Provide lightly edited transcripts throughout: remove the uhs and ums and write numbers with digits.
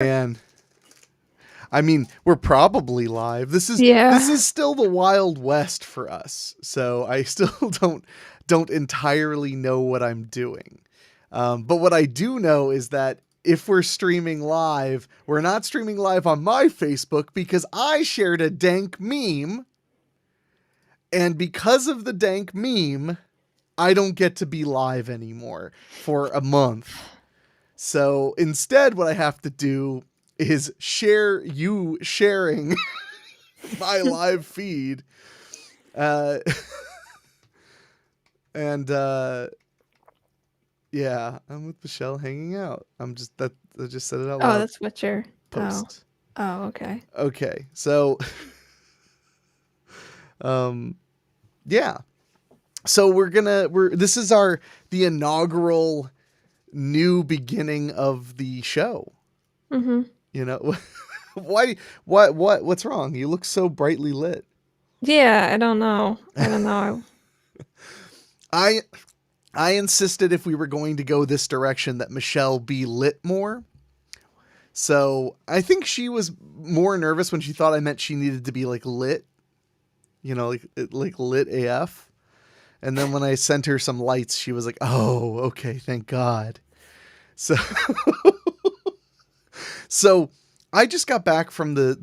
And I mean, we're probably live. This Yeah. is still the Wild West for us. So I still don't entirely know what I'm doing. But what I do know is that if we're streaming live, we're not streaming live on my Facebook because I shared a dank meme. And because of the dank meme, I don't get to be live anymore for a month. So instead, what I have to do is share you sharing my live feed. Uh, and yeah, I'm with Michelle hanging out. I just said it out Oh, loud. that's what you're. Oh. Post. Oh, okay. Okay, so um, yeah. So this is the inaugural new beginning of the show. Mm-hmm. You know, what's wrong? You look so brightly lit. Yeah, I don't know. I don't know. I I insisted if we were going to go this direction that Michelle be lit more. So I think she was more nervous when she thought I meant she needed to be like lit, like lit AF. And then when I sent her some lights, she was like, "Oh, okay, thank God." So so I just got back from the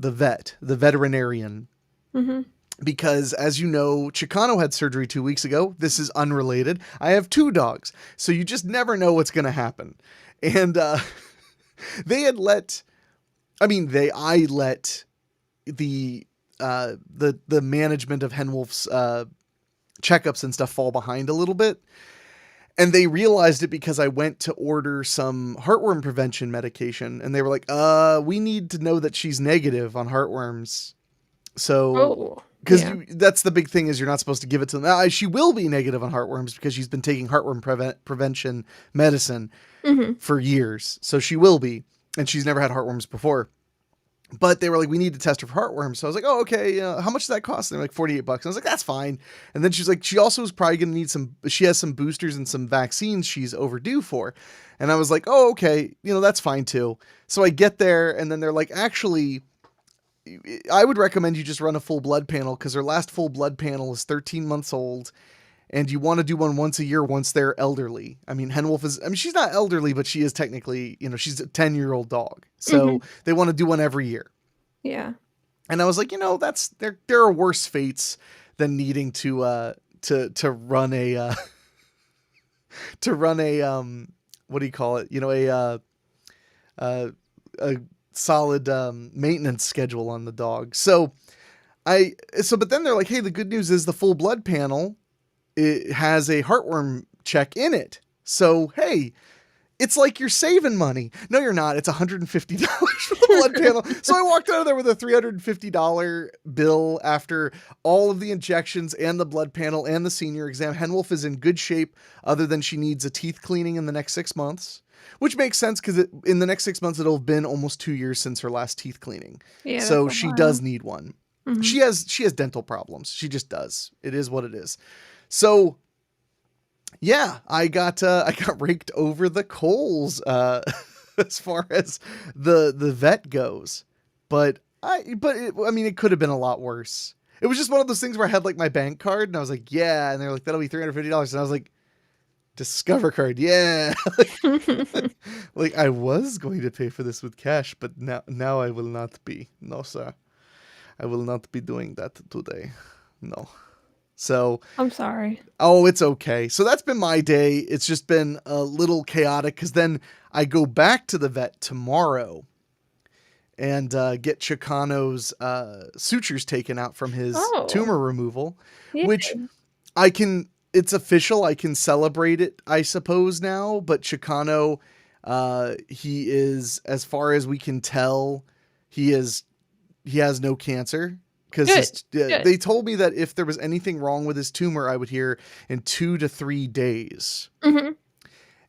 veterinarian, Mm-hmm. because as you know, Chicano had surgery 2 weeks ago. This is unrelated. I have 2 dogs, so you just never know what's going to happen. And they had let I let the management of Henwolf's checkups and stuff fall behind a little bit. And they realized it because I went to order some heartworm prevention medication, and they were like, we need to know that she's negative on heartworms. So, Oh, because yeah. that's the big thing, is you're not supposed to give it to them. She will be negative on heartworms because she's been taking heartworm prevention medicine Mm-hmm. for years. So she will be, and she's never had heartworms before. But they were like, we need to test her for heartworms. So I was like, oh, okay. How much does that cost? And they're like, $48. And I was like, that's fine. And then she's like, she also is probably going to need she has some boosters and some vaccines she's overdue for. And I was like, oh, okay. That's fine too. So I get there, and then they're like, actually, I would recommend you just run a full blood panel, because her last full blood panel is 13 months old. And you want to do one once a year once they're elderly. I mean, she's not elderly, but she is technically, she's a 10-year-old dog. So Mm-hmm. they want to do one every year. Yeah. And I was like, there are worse fates than needing to run a to run a what do you call it? A solid maintenance schedule on the dog. But then they're like, hey, the good news is the full blood panel, it has a heartworm check in it. So hey, it's like you're saving money. No, you're not. It's $150 for the blood panel. So I walked out of there with a $350 bill after all of the injections and the blood panel and the senior exam. Henwolf is in good shape, other than she needs a teeth cleaning in the next 6 months, which makes sense because in the next 6 months, it'll have been almost 2 years since her last teeth cleaning. Yeah, that's So a she while. does need one. Mm-hmm. She has dental problems. She just does. It is what it is. So yeah, I got raked over the coals as far as the vet goes, but it could have been a lot worse. It was just one of those things where I had like my bank card, and I was like, yeah, and they're like, that'll be $350, and I was like, Discover card, yeah. Like I was going to pay for this with cash, but now I will not be. No, sir, I will not be doing that today. No. So I'm sorry. oh, it's okay. So that's been my day. It's just been a little chaotic, because then I go back to the vet tomorrow and get Chicano's sutures taken out from his Oh, tumor removal, yeah. which it's official. I can celebrate it, I suppose, now. But Chicano, he is, as far as we can tell, he has no cancer. Good. Because Good. they told me that if there was anything wrong with his tumor, I would hear in 2 to 3 days. Mm-hmm.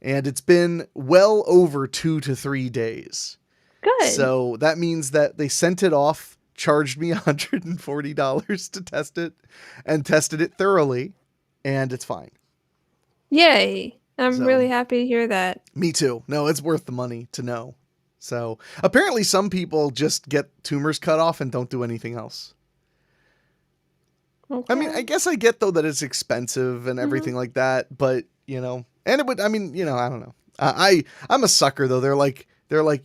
And it's been well over 2 to 3 days. Good. So that means that they sent it off, charged me $140 to test it, and tested it thoroughly, and it's fine. Yay. I'm So really happy to hear that. me too. No, it's worth the money to know. So apparently some people just get tumors cut off and don't do anything else. Okay. I mean, I guess I get though that it's expensive and everything like that, but and it would, I mean, I don't know. I'm a sucker though. They're like,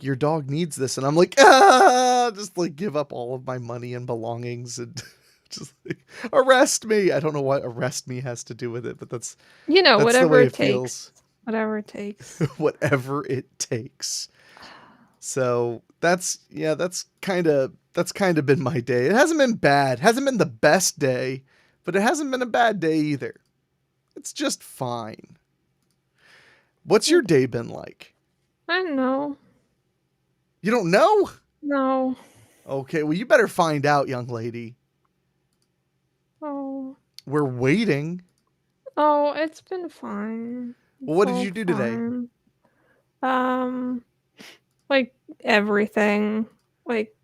your dog needs this. And I'm like, just like give up all of my money and belongings and just like, arrest me. I don't know what arrest me has to do with it, but that's the whatever way it it takes. feels. Whatever it takes. Whatever it takes. So that's kind of been my day. It hasn't been bad. Hasn't been the best day, but it hasn't been a bad day either. It's just fine. What's your day been like? I don't know. You don't know? No. Okay, well you better find out, young lady. Oh. We're waiting. Oh, it's been fine. Well, what did you do today? Like everything. Like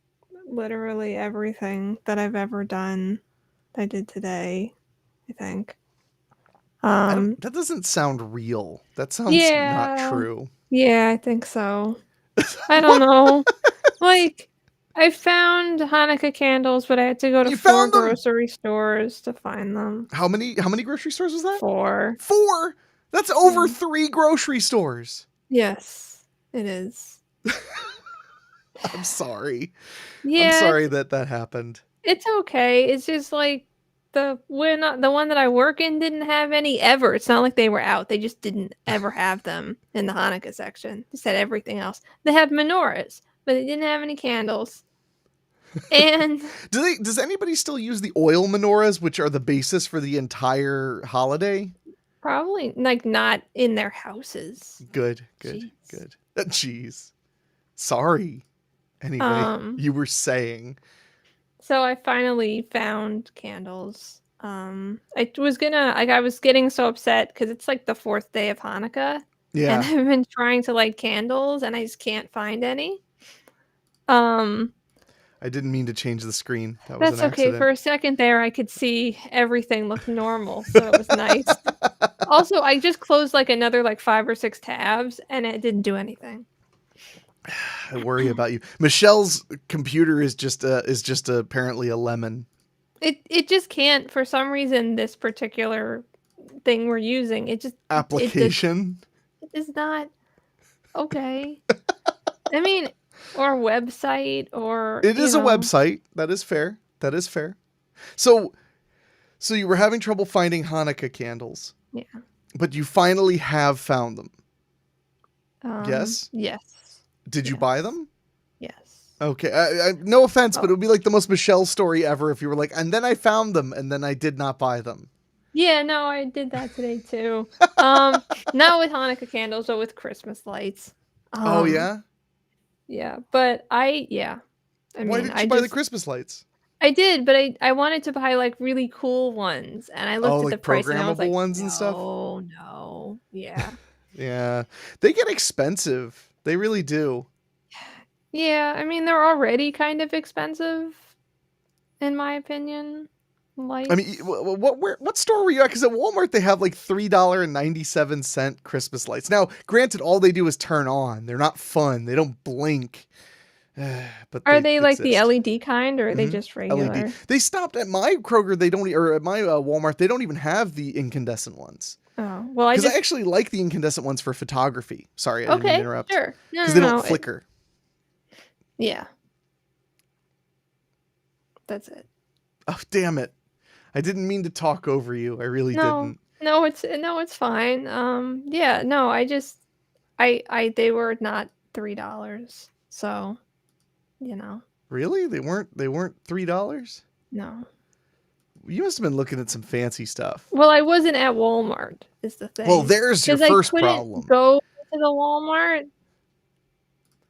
literally everything that I've ever done, I did today, I think. That doesn't sound real. That sounds not true. Yeah, I think so. I don't know. Like, I found Hanukkah candles, but I had to go to 4 grocery stores to find them. How many grocery stores was that? 4. 4? That's over 3 grocery stores. Yes, it is. I'm sorry. Yeah, I'm sorry that happened. It's okay. It's just like the one that I work in didn't have any ever. It's not like they were out. They just didn't ever have them in the Hanukkah section. They said everything else. They have menorahs, but they didn't have any candles. And does anybody still use the oil menorahs, which are the basis for the entire holiday? Probably like not in their houses. Good. Jeez. Sorry. Anyway, you were saying. So I finally found candles. I was getting so upset because it's like the 4th day of Hanukkah. Yeah. And I've been trying to light candles and I just can't find any. I didn't mean to change the screen. That was That's an accident. okay. For a second there, I could see everything look normal, so it was nice. Also, I just closed like another 5 or 6 tabs, and it didn't do anything. I worry about you. Michelle's computer is just apparently a lemon. It just can't, for some reason. This particular thing we're using, it just application. It is not okay. I mean. Or website, or it is a website. That is fair. So you were having trouble finding Hanukkah candles. Yeah. But you finally have found them. Yes? Yes. Did you buy them? Yes. Okay. No offense, but it would be like the most Michelle story ever if you were like, and then I found them, and then I did not buy them. Yeah, no, I did that today too. Not with Hanukkah candles, but with Christmas lights. Oh, yeah? Yeah, but why didn't you buy the Christmas lights? I did, but I wanted to buy really cool ones, and I looked at the price and I was like, ones and stuff. Oh no, yeah, yeah, they get expensive. They really do. Yeah, I mean they're already kind of expensive, in my opinion. I mean, what store were you at? Because at Walmart they have $3.97 Christmas lights. Now, granted, all they do is turn on. They're not fun. They don't blink. But are they like the LED kind, or are they just regular? LED. They stopped at my Kroger. They don't, or at my Walmart. They don't even have the incandescent ones. Oh well, because I actually like the incandescent ones for photography. Sorry, I didn't mean to interrupt. Sure, because they don't flicker. Yeah, that's it. Oh damn it! I didn't mean to talk over you. I really didn't. No, it's fine. Yeah, no, they were not $3, so, Really? They weren't $3? No. You must have been looking at some fancy stuff. Well, I wasn't at Walmart, is the thing. Well, there's your first problem. Go to the Walmart.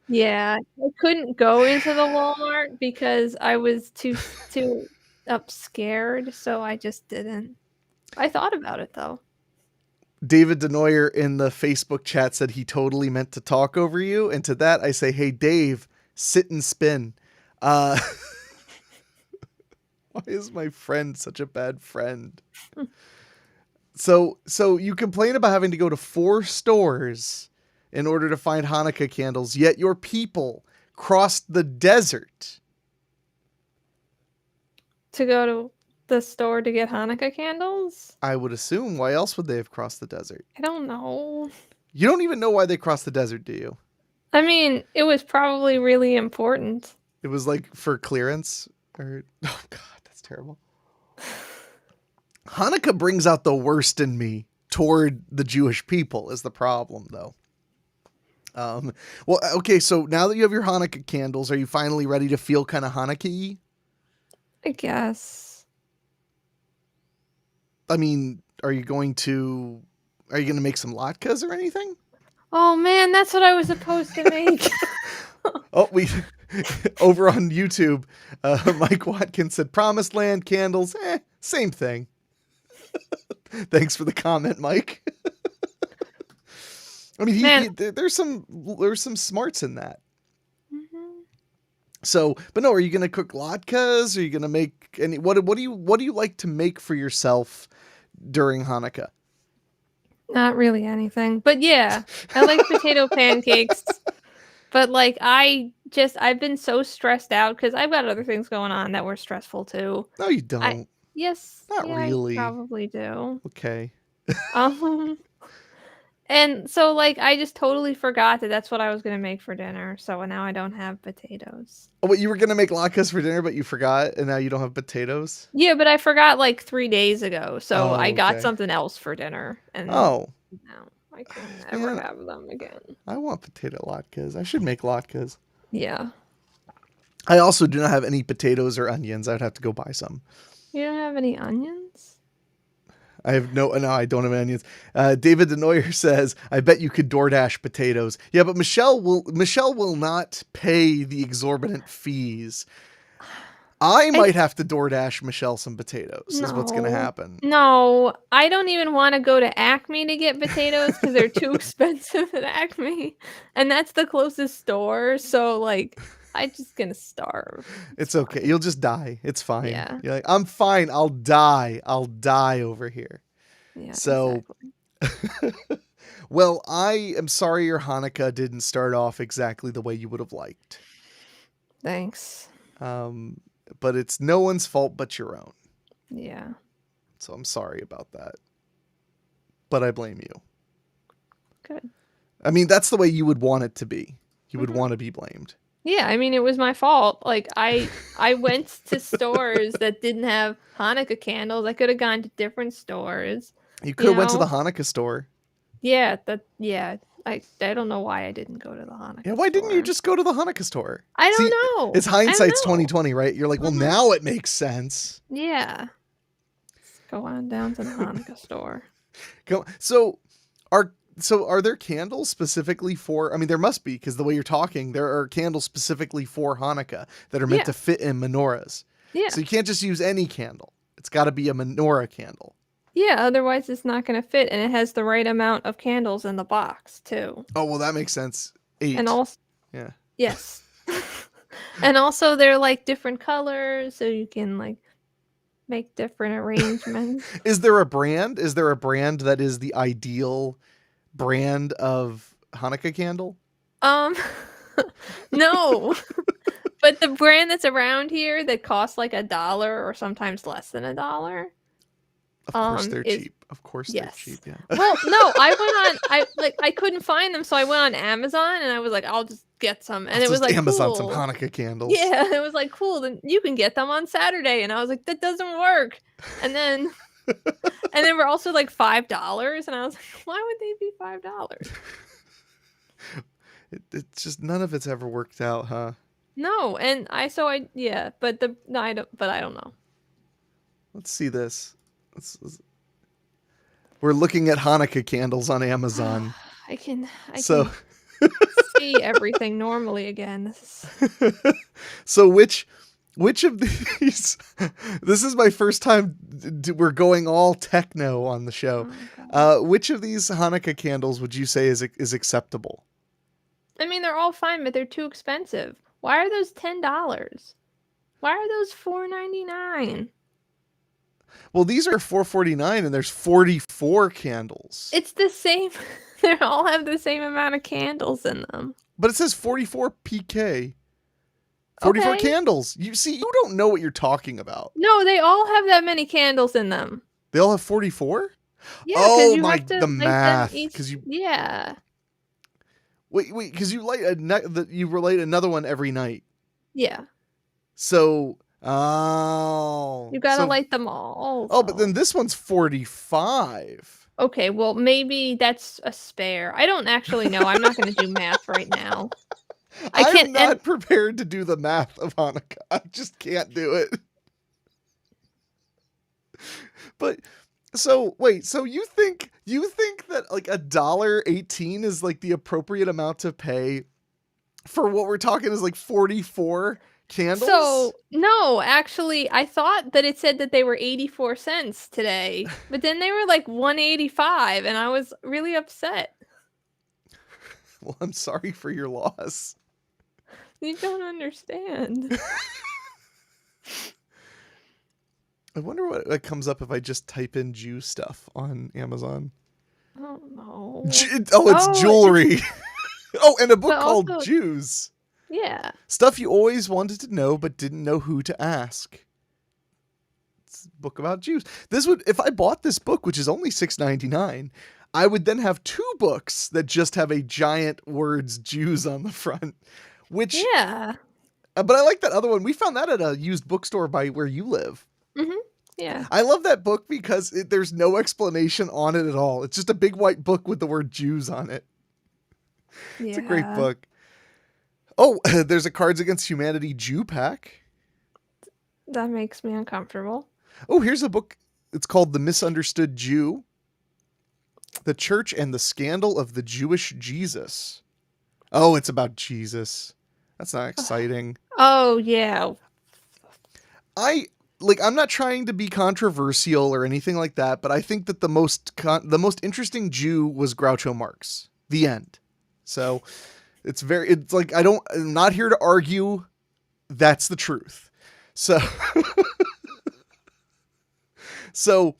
Yeah, I couldn't go into the Walmart because I was too scared, so I just didn't. I thought about it though. David Denoyer in the Facebook chat said he totally meant to talk over you, and to that I say, hey Dave, sit and spin. Why is my friend such a bad friend? So you complain about having to go to 4 stores in order to find Hanukkah candles, yet your people crossed the desert. To go to the store to get Hanukkah candles? I would assume. Why else would they have crossed the desert? I don't know. You don't even know why they crossed the desert, do you? I mean, it was probably really important. It was like for clearance? Or oh god, that's terrible. Hanukkah brings out the worst in me toward the Jewish people is the problem, though. Well, okay, so now that you have your Hanukkah candles, are you finally ready to feel kind of Hanukkah-y? I guess. I mean, are you going to make some latkes or anything? Oh man, that's what I was supposed to make. Oh, we over on YouTube, Mike Watkins said Promised Land candles, same thing. Thanks for the comment, Mike. I mean, there's some smarts in that. Mm-hmm. So, but no, are you gonna cook latkes? Are you gonna make any? What do you like to make for yourself during Hanukkah? Not really anything, but yeah, I like potato pancakes. But like, I've been so stressed out because I've got other things going on that were stressful too. No, you don't. Yes, Not yeah, really. I probably do. Okay. And so like, I just totally forgot that that's what I was gonna make for dinner. So now I don't have potatoes. Oh, what, you were gonna make latkes for dinner, but you forgot, and now you don't have potatoes? Yeah, but I forgot like 3 days ago. So Oh, I got okay. something else for dinner, and Oh, now I can never Yeah. have them again. I want potato latkes. I should make latkes. Yeah. I also do not have any potatoes or onions. I'd have to go buy some. You don't have any onions? I have no, I don't have onions. David Denoyer says, I bet you could DoorDash potatoes. Yeah, but Michelle will not pay the exorbitant fees. I might have to DoorDash Michelle some potatoes is what's going to happen. No, I don't even want to go to Acme to get potatoes because they're too expensive at Acme. And that's the closest store. So like, I'm just going to starve. It's okay. You'll just die. It's fine. Yeah. You're like, I'm fine. I'll die over here. Yeah. So, exactly. well, I am sorry your Hanukkah didn't start off exactly the way you would have liked. Thanks. But it's no one's fault but your own. Yeah. So I'm sorry about that. But I blame you. Good. I mean, that's the way you would want it to be. You would want to be blamed. Yeah, I mean, it was my fault. Like, I went to stores that didn't have Hanukkah candles. I could have gone to different stores. You could have went to the Hanukkah store. Yeah, I don't know why I didn't go to the Hanukkah store. Yeah, why didn't you just go to the Hanukkah store? I don't know. It's hindsight's 2020, right? You're like, well, now it makes sense. Yeah. Let's go on down to the Hanukkah store. So are there candles specifically for, I mean, there must be, because the way you're talking, there are candles specifically for Hanukkah that are meant to fit in menorahs. Yeah. So you can't just use any candle. It's got to be a menorah candle. Yeah, otherwise it's not going to fit, and it has the right amount of candles in the box, too. Oh, well, that makes sense. 8. And also, yeah. Yes. And also they're like different colors, so you can like make different arrangements. Is there a brand that is the ideal brand of Hanukkah candle? No. But the brand that's around here that costs like $1 or sometimes less than $1. Of course they're cheap. Of course they're cheap, yeah. Well, no, I couldn't find them, so I went on Amazon and I was like, I'll just get some. And it was like, Amazon cool. some Hanukkah candles. Yeah, it was like, cool, then you can get them on Saturday. And I was like, that doesn't work. And then they were also like $5, and I was like, why would they be $5? It's just none of it's ever worked out, huh? No, and I don't know. Let's see this. We're looking at Hanukkah candles on Amazon. I can see everything normally again. So which of these? This is my first time we're going all techno on the show. Which of these Hanukkah candles would you say is acceptable? I mean, they're all fine, but they're too expensive. Why are those $10? Why are those $4.99? Well, these are $4.49, and there's 44 candles. It's the same They all have the same amount of candles in them. But it says 44 PK. 44 Okay. candles. You see, you don't know what you're talking about. No, they all have that many candles in them. They all have 44? Yeah, because Oh you my, have to the light them math. each. Because you Yeah. wait, because you you relate another one every night. Yeah. So, You gotta light them all. oh, but Also. then this one's 45. Okay, well, maybe that's a spare. I don't actually know. I'm not gonna do math right now. I I'm can't. And not prepared to do the math of Hanukkah. I just can't do it. But so wait, so you think that like $1.18 is like the appropriate amount to pay for what we're talking is like 44 candles? so no, actually, I thought that it said that they were 84 cents today, but then they were like 185, and I was really upset. Well, I'm sorry for your loss. You don't understand. I wonder what comes up if I just type in Jew stuff on Amazon. Oh no. It's Oh, jewelry. Oh, and a book But called also, Jews. yeah. Stuff you always wanted to know but didn't know who to ask. It's a book about Jews. This would, if I bought this book, which is only $6.99, I would then have two books that just have a giant words Jews on the front. Which, Yeah. but I like that other one. We found that at a used bookstore by where you live. Mm-hmm. Yeah. I love that book because there's no explanation on it at all. It's just a big white book with the word Jews on it. It's a great book. Oh, there's a Cards Against Humanity Jew pack. That makes me uncomfortable. Oh, here's a book. It's called The Misunderstood Jew. The Church and the Scandal of the Jewish Jesus. Oh, it's about Jesus. That's not exciting. Oh, yeah. I'm not trying to be controversial or anything like that, but I think that the most interesting Jew was Groucho Marx. The end. So it's like I'm not here to argue. That's the truth. So so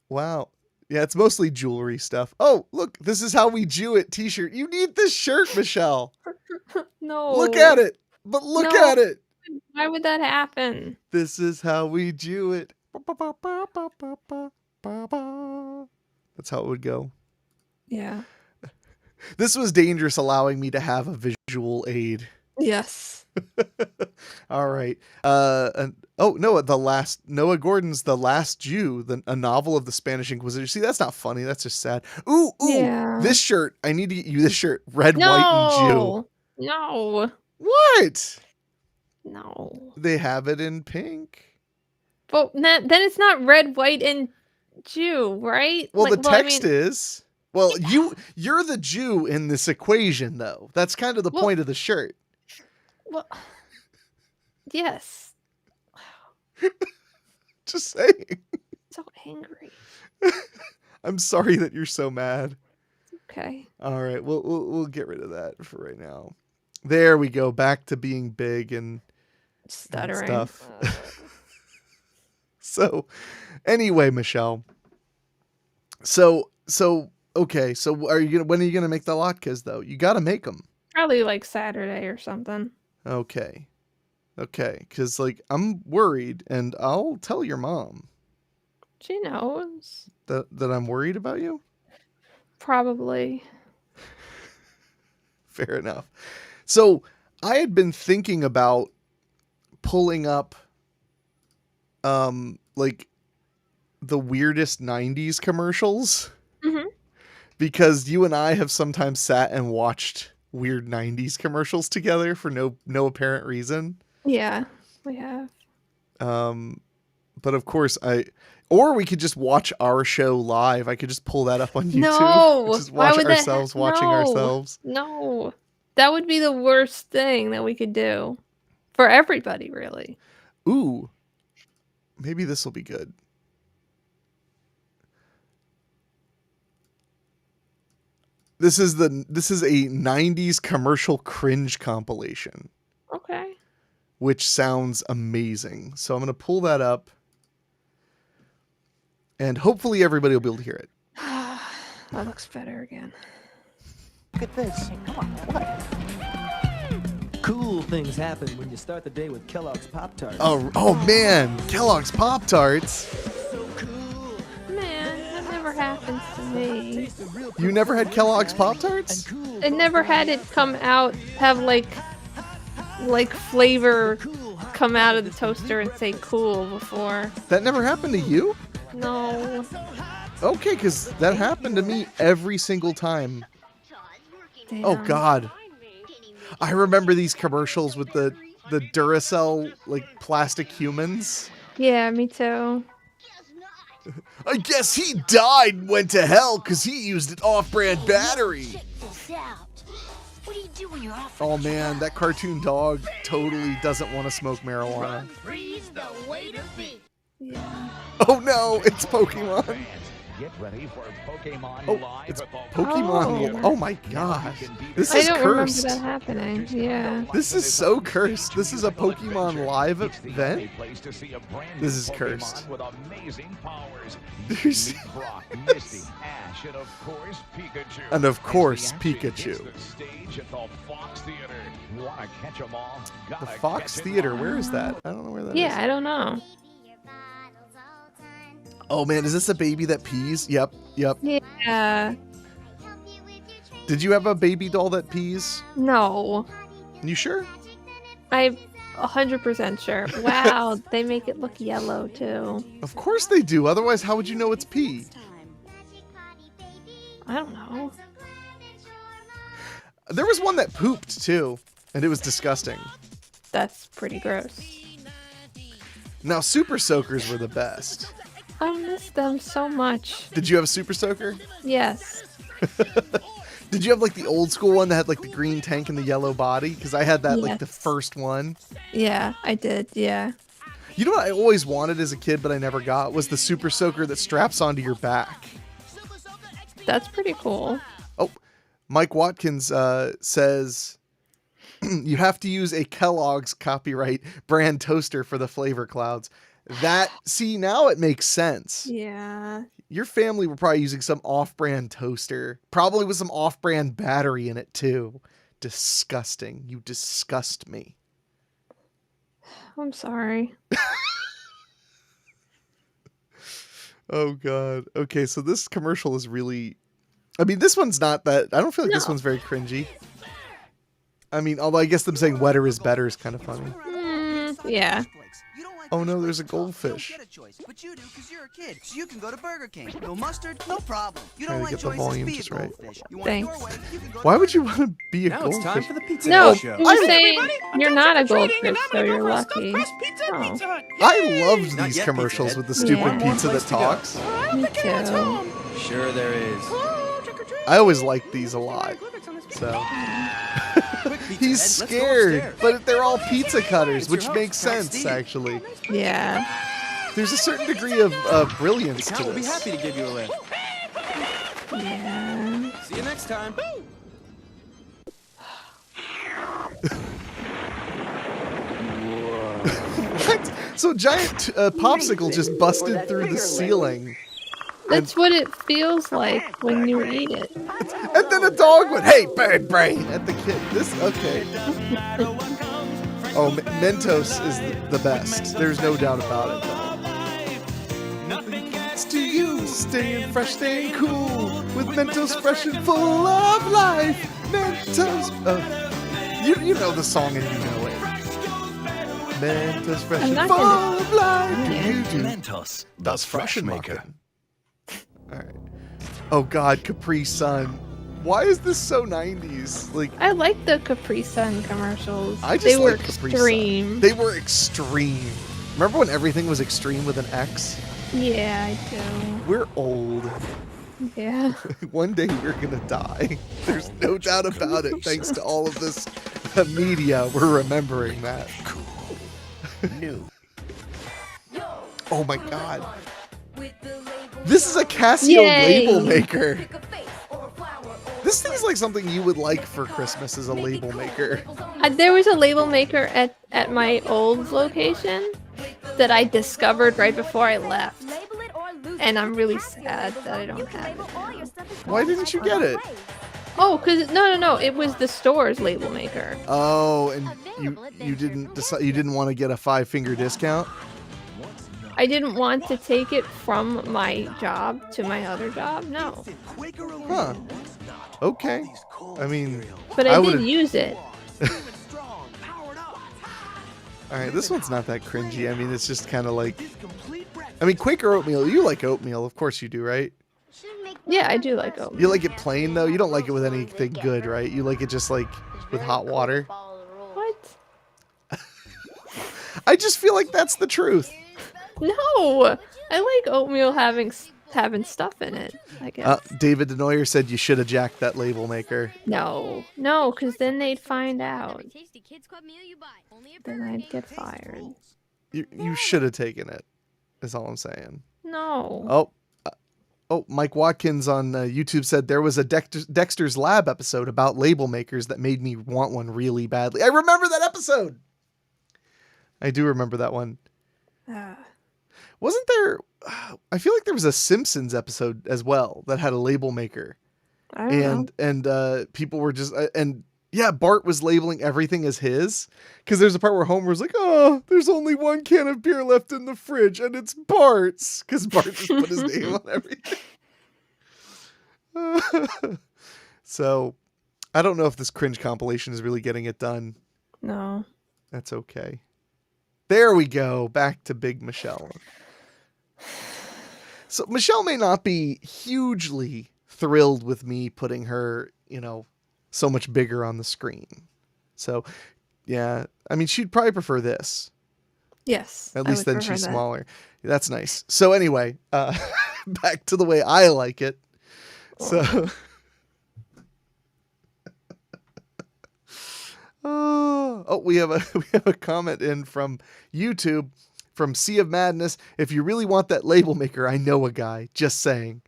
wow. Yeah, it's mostly jewelry stuff. Oh, look, this is how we Jew it t-shirt. You need this shirt, Michelle. No. Look at it. But look No. at it. Why would that happen? This is how we Jew it. That's how it would go. Yeah. This was dangerous, allowing me to have a visual aid. Yes. All right. Noah Gordon's The Last Jew, a novel of the Spanish Inquisition. See, that's not funny. That's just sad. Ooh, Yeah. this shirt. I need to get you this shirt. Red, white, and Jew. No. What? No. They have it in pink. Well, then it's not red, white, and Jew, right? Well, the text is. Well, you're the Jew in this equation, though. That's kind of the point of the shirt. Well, yes. Just saying. So angry. I'm sorry that you're so mad. Okay. All right, we'll get rid of that for right now. There we go. Back to being big and Stuttering stuff. So, anyway, Michelle. So okay. So when are you gonna make the latkes though? You got to make them. Probably like Saturday or something. Okay. Because like I'm worried, and I'll tell your mom. She knows. That I'm worried about you. Probably. Fair enough. So I had been thinking about pulling up like the weirdest 90s commercials. Mm-hmm. Because you and I have sometimes sat and watched weird 90s commercials together for no apparent reason. Yeah, we have. But of course or we could just watch our show live. I could just pull that up on YouTube. No, just watch ourselves watching no. ourselves. No, that would be the worst thing that we could do for everybody, really. Ooh, maybe this will be good. This is a 90s commercial cringe compilation. Okay. Which sounds amazing. So I'm going to pull that up. And hopefully everybody will be able to hear it. That looks better again. Look at this. Come on, what? Cool things happen when you start the day with Kellogg's Pop-Tarts. Oh man, Kellogg's Pop-Tarts. Man, that never happens to me. You never had Kellogg's Pop-Tarts? I never had it come out, have like flavor come out of the toaster and say cool before. That never happened to you? No. Okay, because that happened to me every single time. Damn. Oh God. I remember these commercials with the Duracell like plastic humans. Yeah, me too. I guess he died and went to hell because he used an off-brand battery. Check this out. What do you do when you're off? Oh man, that cartoon dog totally doesn't want to smoke marijuana. Freeze the way to be. Yeah. Oh no, it's Pokemon. Get ready for Pokemon Oh, Live it's at the Pokemon. Oh. Oh my gosh. This I is don't cursed. remember that happening. Yeah. This is so cursed. This is a Pokemon Live It's the event? only place to see a brand This new is Pokemon cursed. with amazing powers. There's- Meet Brock, Misty, Ash, and of course Pikachu. And of course, As the action Pikachu. hits the stage at the Fox Theater. Wanna catch 'em all? The Gotta Fox catch 'em Theater, all. where is that? I don't know where that is. Yeah, I don't know. Oh man, is this a baby that pees? Yep. Yeah. Did you have a baby doll that pees? No. You sure? I'm 100% sure. Wow, they make it look yellow too. Of course they do. Otherwise, how would you know it's pee? I don't know. There was one that pooped too, and it was disgusting. That's pretty gross. Now, Super Soakers were the best. I miss them so much. Did you have a Super Soaker? Yes. Did you have like the old school one that had like the green tank and the yellow body? Because I had that like the Yes. first one. Yeah, I did. Yeah. You know what I always wanted as a kid, but I never got, was the Super Soaker that straps onto your back. That's pretty cool. Oh, Mike Watkins says you have to use a Kellogg's copyright brand toaster for the flavor clouds. That, see, now it makes sense. Yeah. Your family were probably using some off-brand toaster, probably with some off-brand battery in it too. Disgusting. You disgust me. I'm sorry. Oh God. Okay, so this commercial is really, I mean, this one's not that, I don't feel like this No. one's very cringy. I mean, although I guess them saying wetter is better is kind of funny. Yeah. Oh no, there's a goldfish. You don't get a choice, but you do because you're a kid. So you can go to Burger King. No mustard, no problem. You Gotta don't like get the choices, volume be a just right. goldfish. You want Thanks. it your way, you can go to Why would Burger you want to be a Now it's time goldfish? for the pizza No, show. you were saying you're not a goldfish, so you're lucky. Oh, I loved Not these yet, commercials Pizza with the Head. stupid Yeah. pizza that talks. me too. Sure there is. I always liked these a lot. So Quick, Pizza he's Head, let's go scared, upstairs. but they're all pizza cutters, It's which your makes host, Crack sense Steve. actually. Yeah. There's a certain degree of brilliance Cal to will be this. happy to give you a lift. Yeah. See you next time. What? So giant popsicle just busted through the ceiling, That's what it feels like when you eat it. and then a dog went, "Hey, bird brain!" at the kid. This okay? Oh, Mentos is the best. There's no doubt about it. It's to you, staying fresh, staying cool with Mentos, fresh and full of life. Mentos. You know the song and you know it. Mentos, fresh I'm and not full gonna- of life. Yeah. You do. Mentos, Das Flaschenmacher. All right. Oh God, Capri Sun. Why is this so 90s? Like, I like the Capri Sun commercials. I just they were like Capri extreme. Sun. They were extreme. Remember when everything was extreme with an X? Yeah, I do. We're old. Yeah. One day we're gonna die. There's no doubt about it. Thanks to all of this media, we're remembering that. new. Oh my God. This is a Casio Yay. label maker. This thing's like something you would like for Christmas as a label maker. There was a label maker at my old location that I discovered right before I left. And I'm really sad that I don't have it now. Why didn't you get it? Oh, cause no, it was the store's label maker. Oh, and Available at you didn't Venture decide, you didn't want to get a 5-finger discount? I didn't want to take it from my job to my other job. No, Huh. Okay. I mean, but I I did would've- use it. all right, this one's not that cringy. I mean, it's just kind of like, I mean, Quaker oatmeal. You like oatmeal, of course you do, right? Yeah, I do like oatmeal. You like it plain though. You don't like it with anything good, right? You like it just like with hot water. What? I just feel like that's the truth. No, I like oatmeal having stuff in it. I guess. David Denoyer said you should have jacked that label maker. No, because then they'd find out. Then I'd get fired. You should have taken it. Is all I'm saying. No. Oh, Mike Watkins on YouTube said there was a Dexter's Lab episode about label makers that made me want one really badly. I remember that episode. I do remember that one. Wasn't there? I feel like there was a Simpsons episode as well that had a label maker, I don't know. and people were just and yeah, Bart was labeling everything as his because there's a part where Homer was like, "Oh, there's only one can of beer left in the fridge, and it's Bart's," because Bart just put his name on everything. So, I don't know if this cringe compilation is really getting it done. No. That's okay. There we go. Back to Big Michelle. So Michelle may not be hugely thrilled with me putting her, so much bigger on the screen. So, yeah, I mean, she'd probably prefer this. Yes. At I least would then prefer she's that. smaller. That's nice. So anyway, back to the way I like it. So, we have a comment in from YouTube from Sea of Madness. If you really want that label maker, I know a guy. Just saying.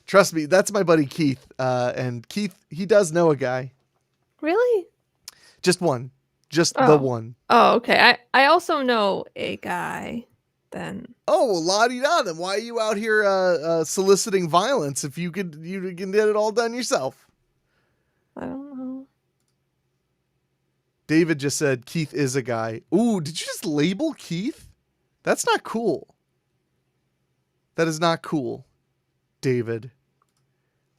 Trust me, that's my buddy Keith. And Keith, he does know a guy. Really? Just one. Just the Oh. one. Oh, okay. I also know a guy then. Oh, well, la-di-da, then why are you out here soliciting violence if you can get it all done yourself? I don't know. David just said Keith is a guy. Ooh, did you just label Keith? That's not cool. That is not cool, David.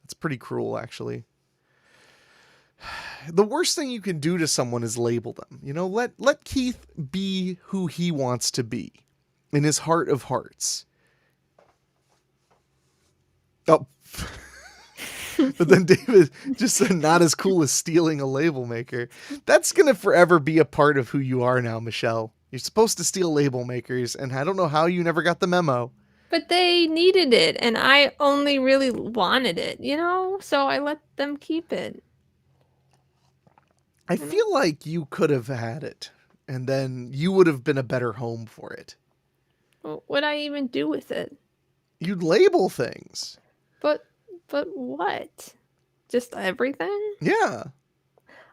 That's pretty cruel, actually. The worst thing you can do to someone is label them. Let Keith be who he wants to be in his heart of hearts. Oh. But then David just said not as cool as stealing a label maker. That's going to forever be a part of who you are now, Michelle. You're supposed to steal label makers, and I don't know how you never got the memo. But they needed it, and I only really wanted it, So I let them keep it. I feel like you could have had it, and then you would have been a better home for it. What would I even do with it? You'd label things. But what? Just everything? Yeah.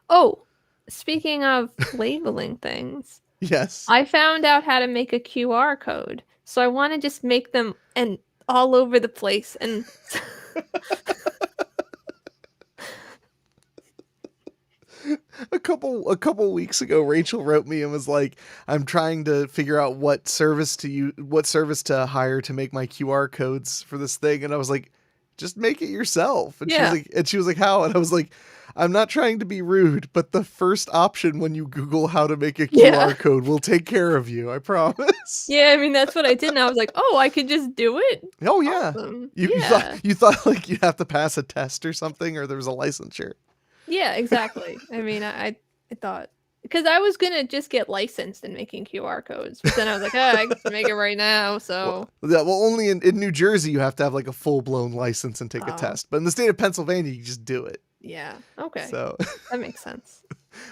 Oh, speaking of labeling things, Yes. I found out how to make a QR code. So I want to just make them and all over the place and A couple weeks ago, Rachel wrote me and was like, "I'm trying to figure out what service to hire to make my QR codes for this thing." And I was like, "Just make it yourself." And Yeah. she was like, "How?" And I was like, "I'm not trying to be rude, but the first option when you Google how to make a QR code will take care of you. I promise." yeah, I mean that's what I did and I was like, "Oh, I could just do it?" Oh yeah. Awesome. You thought like you'd have to pass a test or something, or there was a licensure. Yeah, exactly. I mean, I thought because I was gonna just get licensed in making QR codes, but then I was like, I can make it right now. So Well, only in New Jersey you have to have like a full-blown license and take a Oh. test. But in the state of Pennsylvania, you just do it. yeah, okay, So, that makes sense.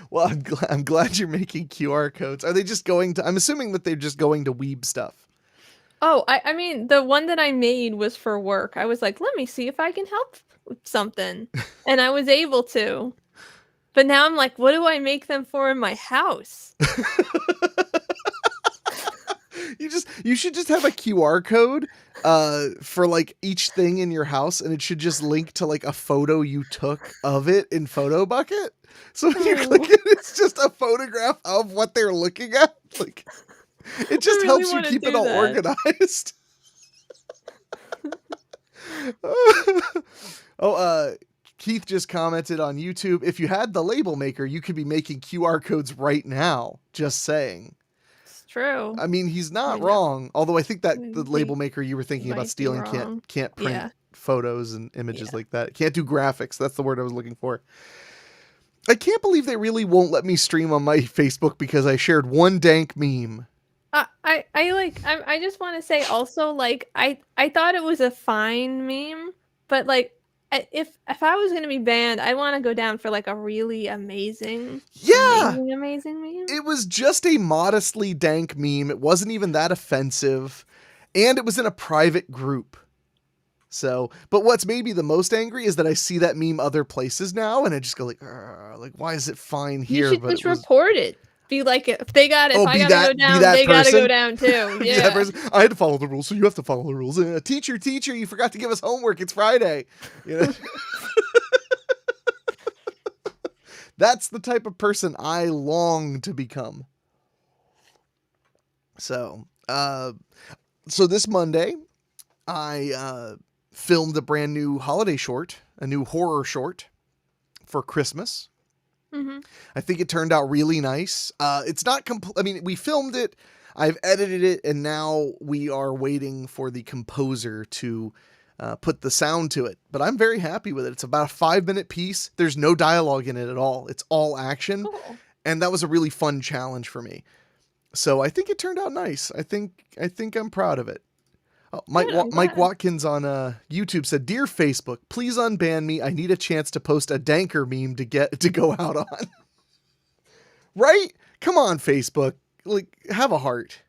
well, I'm glad you're making QR codes. Are they just going to? I'm assuming that they're just going to Weeb stuff. Oh, I mean, the one that I made was for work. I was like, let me see if I can help with something, and I was able to. But now I'm like, what do I make them for in my house? You should just have a QR code for like each thing in your house, and it should just link to like a photo you took of it in Photo Bucket. So when you click it, it's just a photograph of what they're looking at. Like, it just really helps you wanna keep it do all that. organized. Keith just commented on YouTube, if you had the label maker, you could be making QR codes right now. Just saying. It's true. I mean, he's not know. wrong. Although I think that the He label maker you were thinking about might be stealing wrong. can't print Yeah. photos and images Yeah. like that. It can't do graphics. That's the word I was looking for. I can't believe they really won't let me stream on my Facebook because I shared one dank meme. I just want to say also, like, I thought it was a fine meme, but like, if I was gonna be banned, I want to go down for like a really amazing meme. It was just a modestly dank meme. It wasn't even that offensive, and it was in a private group. So, but what's made me the most angry is that I see that meme other places now, and I just go like, why is it fine here? You should just report it. Be like, if they got it, if I gotta go down, they gotta go down too. Be Yeah. that person. I had to follow the rules, so you have to follow the rules. Teacher, you forgot to give us homework. It's Friday. You know? That's the type of person I long to become. So this Monday, I filmed a brand new holiday short, a new horror short for Christmas. Mm-hmm. I think it turned out really nice. It's not I mean, we filmed it, I've edited it, and now we are waiting for the composer to put the sound to it. But I'm very happy with it. It's about a 5-minute piece. There's no dialogue in it at all. It's all action. Cool. And that was a really fun challenge for me. So I think it turned out nice. I think I'm proud of it. Oh, Mike Watkins on YouTube said, "Dear Facebook, please unban me. I need a chance to post a danker meme to go out on." Right? Come on, Facebook. Like, have a heart.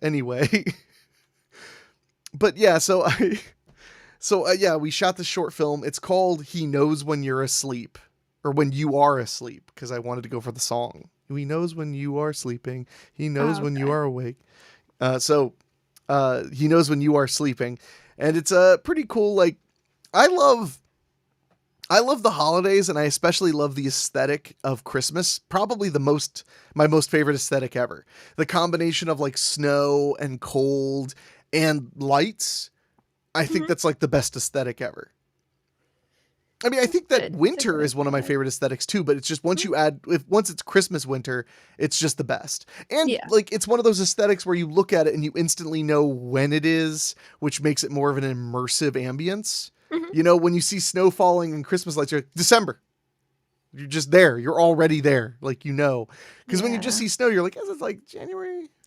Anyway. But yeah, we shot the short film. It's called He Knows When You're Asleep, or When You Are Asleep, because I wanted to go for the song. He knows when you are sleeping. He knows when you are awake. He knows when you are sleeping. And it's pretty cool. Like, I love the holidays, and I especially love the aesthetic of Christmas. Probably my most favorite aesthetic ever. The combination of like snow and cold and lights. I think that's like the best aesthetic ever. I mean, I think that winter is one of my favorite aesthetics too, but it's just once it's Christmas winter, it's just the best. And like, it's one of those aesthetics where you look at it and you instantly know when it is, which makes it more of an immersive ambience. Mm-hmm. You know, when you see snow falling and Christmas lights, you're like, December. You're just there. You're already there. Like, you know, because when you just see snow, you're like, is it like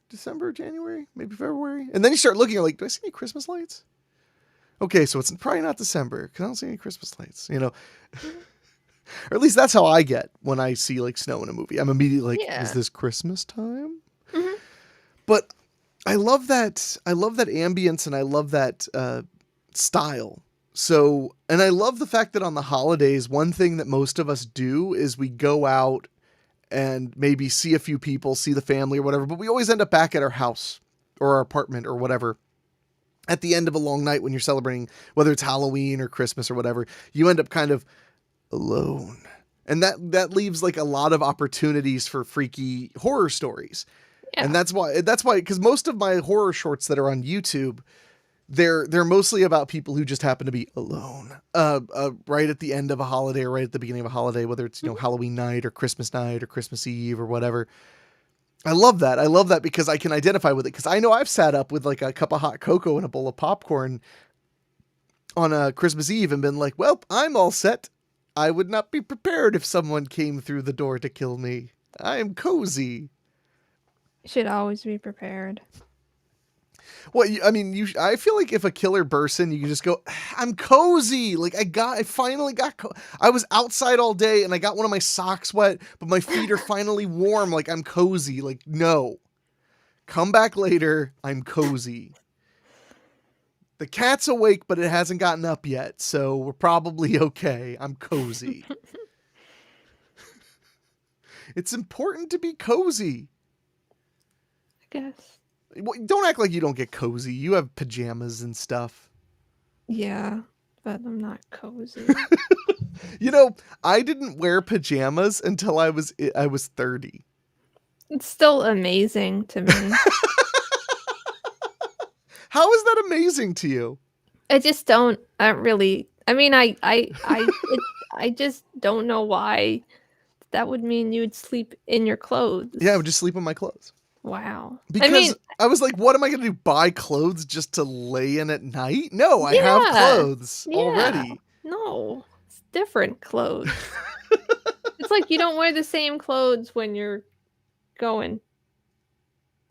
December, January, maybe February? And then you start looking, you're like, do I see any Christmas lights? Okay, so it's probably not December because I don't see any Christmas lights, you know. Or at least that's how I get when I see like snow in a movie. I'm immediately like, is this Christmas time? Mm-hmm. But I love that ambience, and I love that style. So, and I love the fact that on the holidays, one thing that most of us do is we go out and maybe see a few people, see the family or whatever, but we always end up back at our house or our apartment or whatever. At the end of a long night when you're celebrating, whether it's Halloween or Christmas or whatever, you end up kind of alone. And that leaves like a lot of opportunities for freaky horror stories. Yeah. And that's why, because most of my horror shorts that are on YouTube, they're mostly about people who just happen to be alone, right at the end of a holiday or right at the beginning of a holiday, whether it's, you know, Halloween night or Christmas Eve or whatever. I love that because I can identify with it, because I know I've sat up with like a cup of hot cocoa and a bowl of popcorn on a Christmas Eve and been like, well, I'm all set. I would not be prepared if someone came through the door to kill me. I am cozy. You should always be prepared. Well, I feel like if a killer bursts in, you can just go, I'm cozy. Like I finally got, I was outside all day and I got one of my socks wet, but my feet are finally warm. Like, I'm cozy. Like, no, come back later. I'm cozy. The cat's awake, but it hasn't gotten up yet. So we're probably okay. I'm cozy. It's important to be cozy. guess. Don't act like you don't get cozy. You have pajamas and stuff. Yeah, but I'm not cozy. You know, I didn't wear pajamas until I was 30. It's still amazing to me. How is that amazing to you? I just don't. I don't really. I mean, I just don't know why that would mean you would sleep in your clothes. Yeah, I would just sleep in my clothes. Wow. Because I mean, I was like, what am I going to do? Buy clothes just to lay in at night? No, I have Yeah. clothes yeah. already. No, it's different clothes. It's like you don't wear the same clothes when you're going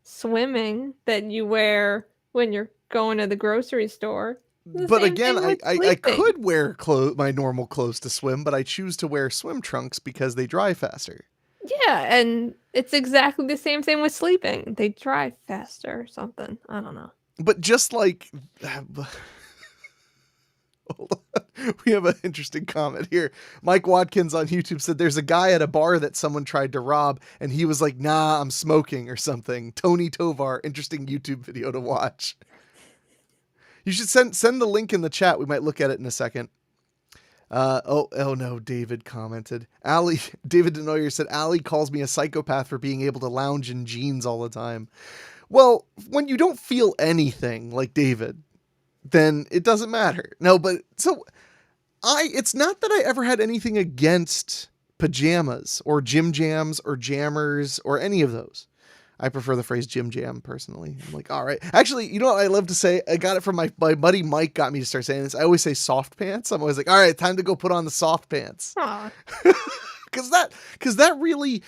swimming that you wear when you're going to the grocery store. The But same again, thing with I sleeping. could wear my normal clothes to swim, but I choose to wear swim trunks because they dry faster. Yeah, and it's exactly the same thing with sleeping. They dry faster or something. I don't know. But just like... Hold on. We have an interesting comment here. Mike Watkins on YouTube said there's a guy at a bar that someone tried to rob, and he was like, nah, I'm smoking or something. Tony Tovar, interesting YouTube video to watch. You should send the link in the chat. We might look at it in a second. Oh no, David commented. David Denoyer said, Allie calls me a psychopath for being able to lounge in jeans all the time. Well, when you don't feel anything like David, then it doesn't matter. No, but so it's not that I ever had anything against pajamas or gym jams or jammers or any of those. I prefer the phrase gym jam personally. I'm like, all right. Actually, you know what I love to say? I got it from my buddy Mike got me to start saying this. I always say soft pants. I'm always like, all right, time to go put on the soft pants. Aw. Cause that really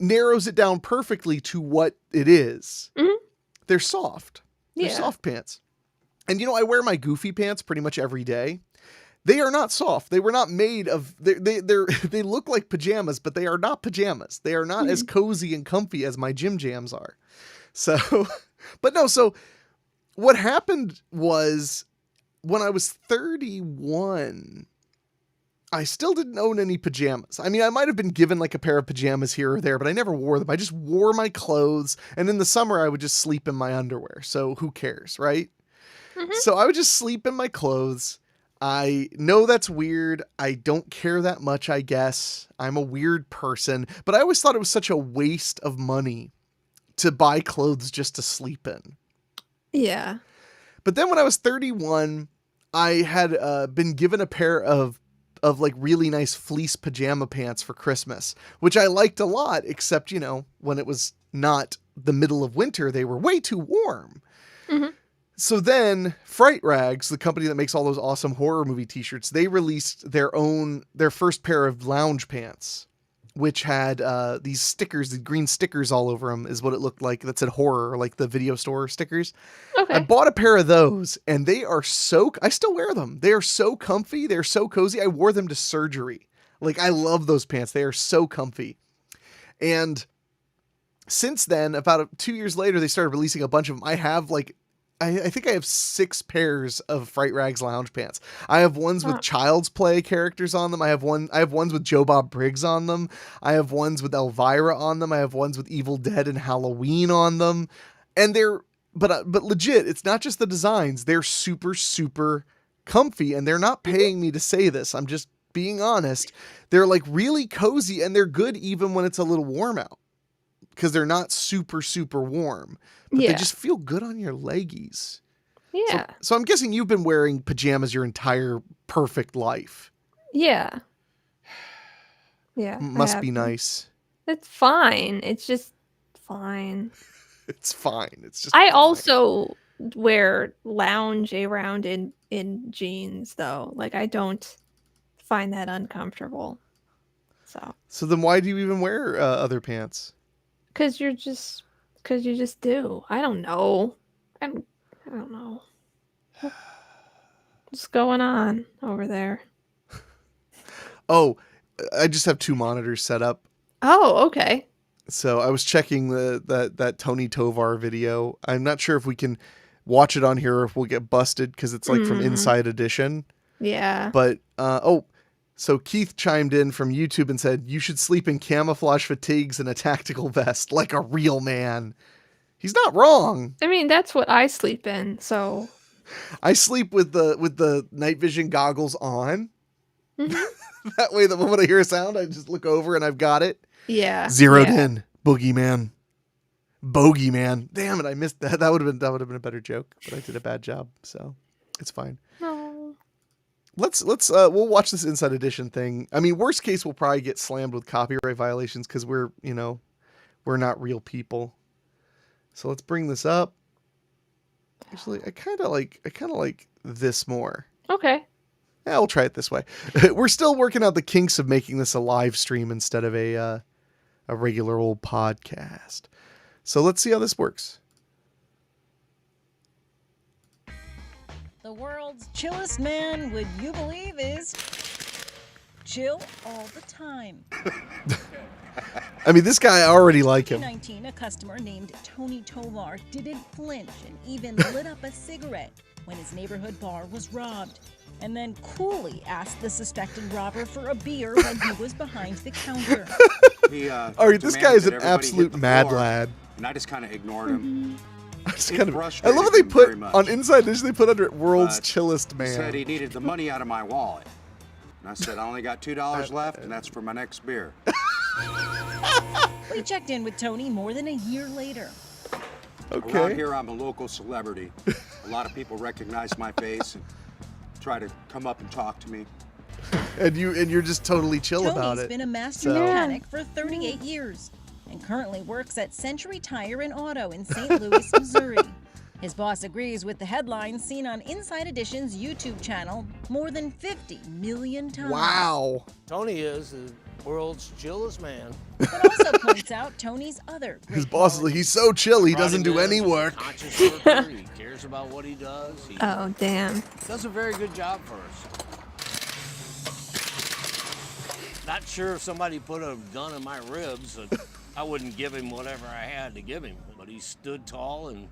narrows it down perfectly to what it is. Mhm. They're soft. They're Yeah. soft pants. And you know, I wear my goofy pants pretty much every day. They are not soft. They were not made of, they look like pajamas, but they are not pajamas. They are not as cozy and comfy as my gym jams are. So, but no, so what happened was when I was 31, I still didn't own any pajamas. I mean, I might have been given like a pair of pajamas here or there, but I never wore them. I just wore my clothes. And in the summer, I would just sleep in my underwear. So who cares, right? Mhm. So I would just sleep in my clothes. I know that's weird. I don't care that much, I guess. I'm a weird person, but I always thought it was such a waste of money to buy clothes just to sleep in. Yeah. But then when I was 31, I had been given a pair of like really nice fleece pajama pants for Christmas, which I liked a lot, except, you know, when it was not the middle of winter, they were way too warm. Mhm. So then Fright Rags, the company that makes all those awesome horror movie t-shirts, they released their first pair of lounge pants, which had these stickers, the green stickers all over them is what it looked like. That said horror, like the video store stickers. Okay. I bought a pair of those and they are I still wear them. They are so comfy. They're so cozy. I wore them to surgery. Like, I love those pants. They are so comfy. And since then, about 2 years later, they started releasing a bunch of them. I have like, I think I have 6 pairs of Fright Rags lounge pants. I have ones with Child's Play characters on them. I have ones with Joe Bob Briggs on them. I have ones with Elvira on them. I have ones with Evil Dead and Halloween on them. And but legit, it's not just the designs. They're super, super comfy, and they're not paying me to say this. I'm just being honest. They're like really cozy, and they're good even when it's a little warm out, because they're not super, super warm, but they just feel good on your leggies. Yeah. So I'm guessing you've been wearing pajamas your entire perfect life. Yeah. Yeah. Must be nice. It's fine. It's just fine. It's fine. It's just I fine. also lounge around in jeans though. Like, I don't find that uncomfortable. So then why do you even wear other pants? Because you just do. I don't know. I don't know. What's going on over there? Oh, I just have 2 monitors set up. Oh, okay. So I was checking that Tony Tovar video. I'm not sure if we can watch it on here or if we'll get busted because it's like from Inside Edition. Yeah. But so Keith chimed in from YouTube and said, you should sleep in camouflage fatigues and a tactical vest like a real man. He's not wrong. I mean, that's what I sleep in, so. I sleep with the night vision goggles on. Mhm. That way, the moment I hear a sound, I just look over and I've got it. Yeah. Zeroed yeah. in. Boogeyman. Bogeyman. Damn it, I missed that. That would have been a better joke, but I did a bad job, so it's fine. Oh. We'll watch this Inside Edition thing. I mean, worst case, we'll probably get slammed with copyright violations because we're not real people. So let's bring this up. Actually, I kind of like this more. Okay. Yeah, we'll try it this way. We're still working out the kinks of making this a live stream instead of a regular old podcast. So let's see how this works. The world's chillest man, would you believe, is chill all the time. I mean, this guy, I already like him. In 2019, a customer named Tony Tovar didn't flinch and even lit up a cigarette when his neighborhood bar was robbed, and then coolly asked the suspected robber for a beer when he was behind the counter. All right, this guy is an absolute mad lad. And I just kind of ignored him. I love how they put on Inside Edition. They put under it World's Chillest Man. He said he needed the money out of my wallet, and I said I only got $2 left, and that's for my next beer. We checked in with Tony more than a year later. Okay. Around here, I'm a local celebrity. A lot of people recognize my face and try to come up and talk to me. And you're just totally chill about it. Tony's been a master mechanic for 38 years and currently works at Century Tire and Auto in St. Louis, Missouri. His boss agrees with the headlines seen on Inside Edition's YouTube channel more than 50 million times. Wow. Tony is the world's chillest man. But also points out Tony's other great His boss is like, he's so chill, he doesn't do any work. Conscious worker, he cares about what he does. He Oh, damn. does a very good job for us. Not sure if somebody put a gun in my ribs, I wouldn't give him whatever I had to give him. But he stood tall and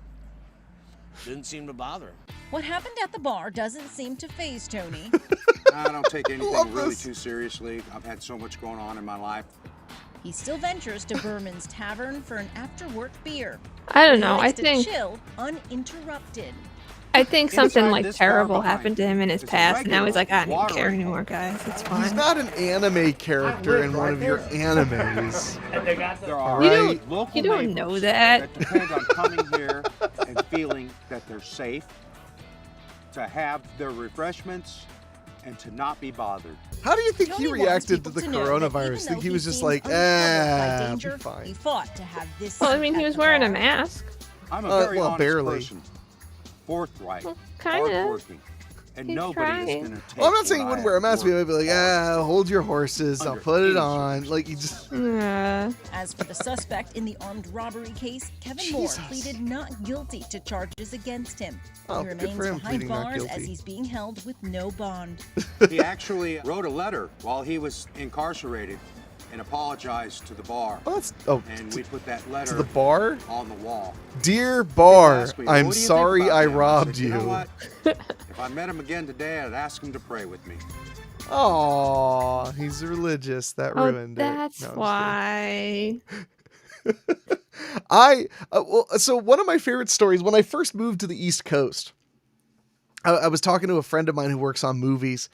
didn't seem to bother him. What happened at the bar doesn't seem to faze Tony. I don't take anything really too seriously. I've had so much going on in my life. He still ventures to Berman's Tavern for an after-work beer. I don't He know. likes to chill uninterrupted. I think something Inside like this bar terrible behind happened to him in his is a past, and now he's like, I don't regular care water anymore, guys. It's He's fine. not an anime character in one of your animes. There are Right. local You don't neighbors know that. depend on coming here and feeling that they're safe, to have their refreshments, and to not be bothered. How do you think Tony he wants reacted to people the know that coronavirus? even Think though he was just seems like, untroubled by I'll be danger, He fine. fought to have this Well, I seat mean, he at was the wearing a bar. mask. I'm a very well, honest barely. person, forthright, Well, kinda. hardworking, and He's nobody trying. is going to take Well, I'm not saying he what wouldn't I wear a have mask. He'd worked be like, hard. hold your horses. I'll Under put it any on. Like, he just. As for the suspect in the armed robbery case, Kevin Moore Jesus. pleaded not guilty to charges against him. Oh, He good remains for him behind pleading not bars as guilty. he's being held with no bond. He actually wrote a letter while he was incarcerated and apologized to the bar. Oh, that's. And we put that letter to the bar? on the wall. Dear bar, Asked me, I'm "What do you think sorry about I him?" robbed said, you. You know what? If I met him again today, I'd ask him to pray with me. Aw, he's religious. That Oh, ruined that's it. No, I'm just why. so one of my favorite stories, when I first moved to the East Coast, I was talking to a friend of mine who works on movies,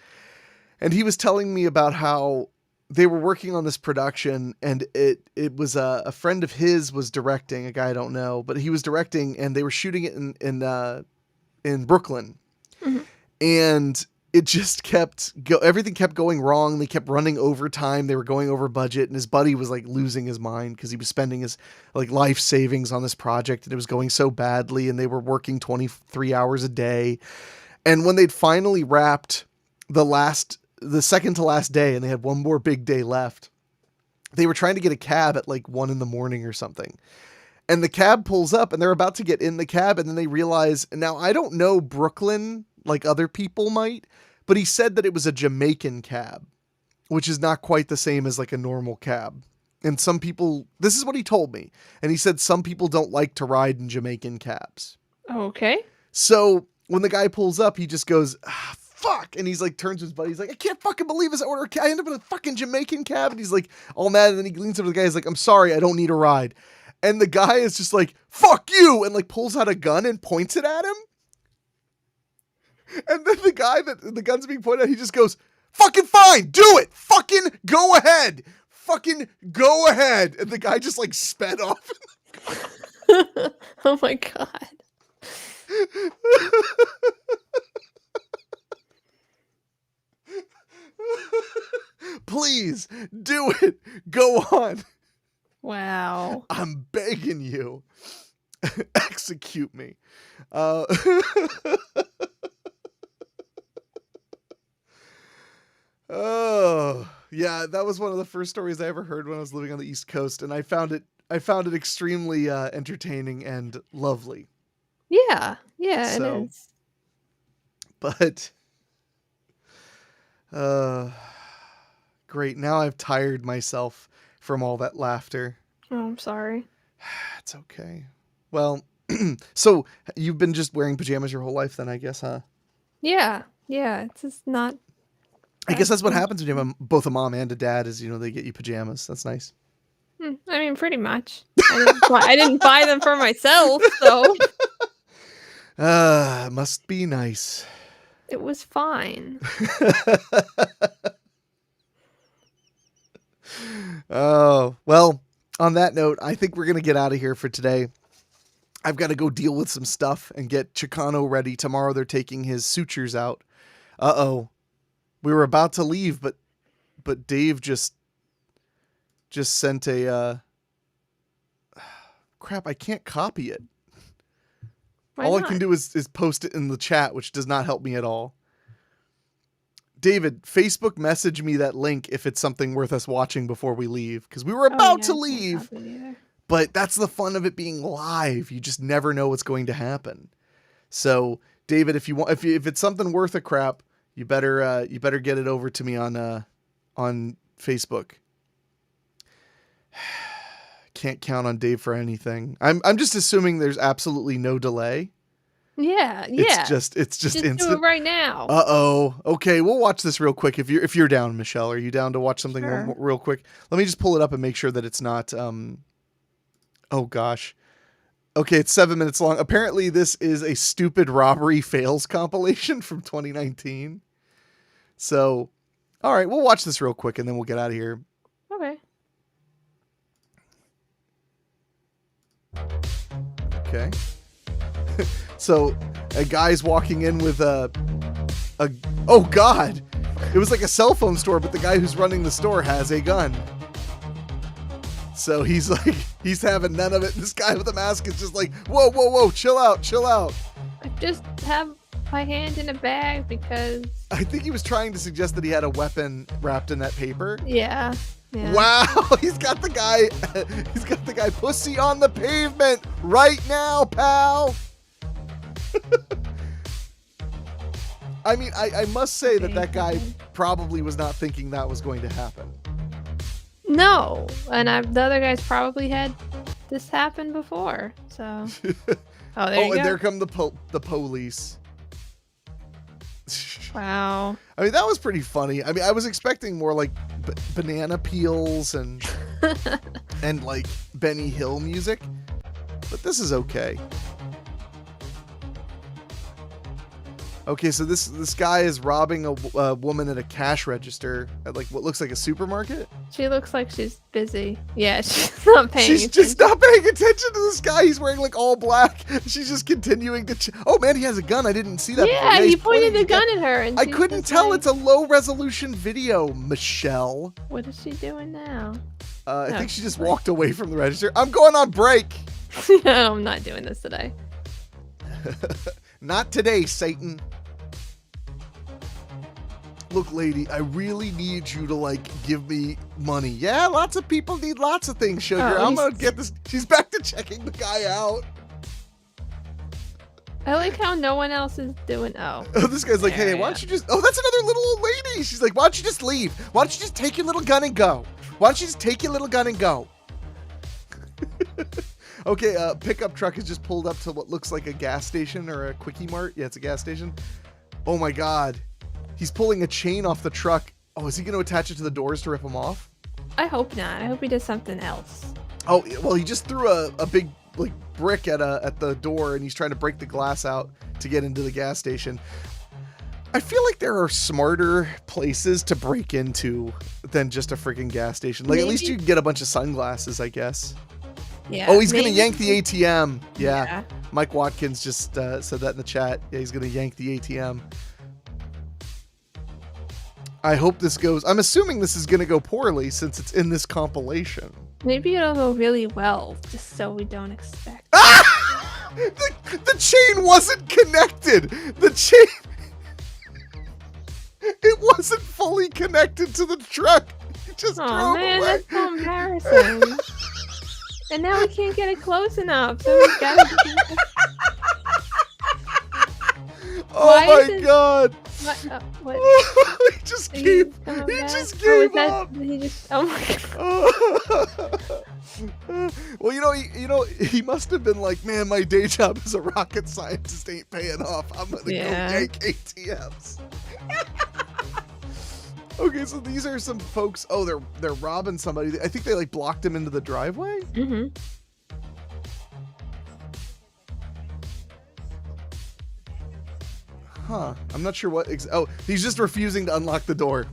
and he was telling me about how they were working on this production, and it was a friend of his was directing, a guy I don't know, but he was directing, and they were shooting it in Brooklyn. Mhm. And it just everything kept going wrong. They kept running overtime. They were going over budget, and his buddy was like losing his mind because he was spending his like life savings on this project, and it was going so badly, and they were working 23 hours a day. And when they'd finally wrapped the second to last day, and they had one more big day left, they were trying to get a cab at like 1 a.m. or something. And the cab pulls up, and they're about to get in the cab, and then they realize, now I don't know Brooklyn like other people might, but he said that it was a Jamaican cab, which is not quite the same as like a normal cab. And some people, this is what he told me. And he said some people don't like to ride in Jamaican cabs. Okay. So when the guy pulls up, he just goes, fuck. And he's like, turns to his buddy. He's like, I can't fucking believe this. I ended up in a fucking Jamaican cab. And he's like all mad. And then he leans over to the guy. He's like, I'm sorry. I don't need a ride. And the guy is just like, fuck you, and like pulls out a gun and points it at him. And then the guy that the gun's being pointed at, he just goes, fucking fine, do it, fucking go ahead, fucking go ahead. And the guy just like sped off. Oh my God. Please do it. Go on. Wow. I'm begging you. Execute me. Oh, yeah, that was one of the first stories I ever heard when I was living on the East Coast, and I found it extremely entertaining and lovely. Yeah, it So, is. But great. Now I've tired myself from all that laughter. Oh, I'm sorry. It's okay. Well, so you've been just wearing pajamas your whole life then, I guess, huh? Yeah, it's just not. I guess that's what happens when you have both a mom and a dad is, they get you pajamas. That's nice. I mean, pretty much. I didn't buy them for myself, so. Must be nice. It was fine. Oh, well, on that note, I think we're going to get out of here for today. I've got to go deal with some stuff and get Chicano ready. Tomorrow they're taking his sutures out. Uh-oh. We were about to leave, but Dave just sent a crap, I can't copy it. All I can do is post it in the chat, which does not help me at all. David, Facebook message me that link if it's something worth us watching before we leave, because we were about to leave. But that's the fun of it being live. You just never know what's going to happen. So, David, if it's something worth a crap, you better get it over to me on Facebook. Can't count on Dave for anything. I'm just assuming there's absolutely no delay. Yeah. It's just instant. Do it right now. Uh-oh. Okay, we'll watch this real quick. If you're down, Michelle, are you down to watch something real quick? Let me just pull it up and make sure that it's not oh gosh. Okay, it's 7 minutes long. Apparently this is a stupid robbery fails compilation from 2019. So, all right, we'll watch this real quick and then we'll get out of here. Okay. Okay. So a guy's walking in with a oh god, it was like a cell phone store, but the guy who's running the store has a gun. So he's having none of it. This guy with the mask is just like, whoa, chill out. I just have my hand in a bag because I think he was trying to suggest that he had a weapon wrapped in that paper. Yeah. Wow, he's got the guy pussy on the pavement right now, pal. I mean, I must say that guy probably was not thinking that was going to happen. No, and the other guys probably had this happen before, so. Oh, there you go. And there come the police. Wow. I mean, that was pretty funny. I mean, I was expecting more like banana peels and and like Benny Hill music, but this is okay. Okay, so this guy is robbing a woman at a cash register at like what looks like a supermarket. She looks like she's busy. Yeah, she's not paying attention. She's just not paying attention to this guy. He's wearing like all black. She's just continuing to. Oh man, he has a gun. I didn't see that. Yeah, he pointed the gun at her, and I couldn't tell. It's a low resolution video, Michelle. What is she doing now? I think she just walked away from the register. I'm going on break. No, I'm not doing this today. Not today, Satan. Look, lady, I really need you to, like, give me money. Yeah, lots of people need lots of things, sugar. I'm going to get this. She's back to checking the guy out. I like how no one else is doing. Oh, this guy's like, hey, why don't you just. Oh, that's another little old lady. She's like, why don't you just leave? Why don't you just take your little gun and go? Why don't you just take your little gun and go? Okay, pickup truck has just pulled up to what looks like a gas station or a Quickie Mart. Yeah, it's a gas station. Oh, my God. He's pulling a chain off the truck. Oh, is he going to attach it to the doors to rip them off? I hope not. I hope he does something else. Oh, well, he just threw a big like brick at the door, and he's trying to break the glass out to get into the gas station. I feel like there are smarter places to break into than just a freaking gas station. Like, at least you can get a bunch of sunglasses, I guess. Yeah. Oh, he's going to yank the ATM. Yeah. Mike Watkins just said that in the chat. Yeah, he's going to yank the ATM. I hope this goes... I'm assuming this is going to go poorly since it's in this compilation. Maybe it'll go really well, just so we don't expect. Ah! The chain wasn't connected. The chain... It wasn't fully connected to the truck. It just drove man, away. that's so embarrassing. And now we can't get it close enough, so we gotta... Oh my god! What? He just gave up. Oh my god. Well, he must have been like, man, my day job as a rocket scientist ain't paying off. I'm gonna go yank ATMs. Okay, so these are some folks. Oh, they're robbing somebody. I think they like blocked him into the driveway. Mm-hmm. Huh. I'm not sure what. Oh, he's just refusing to unlock the door.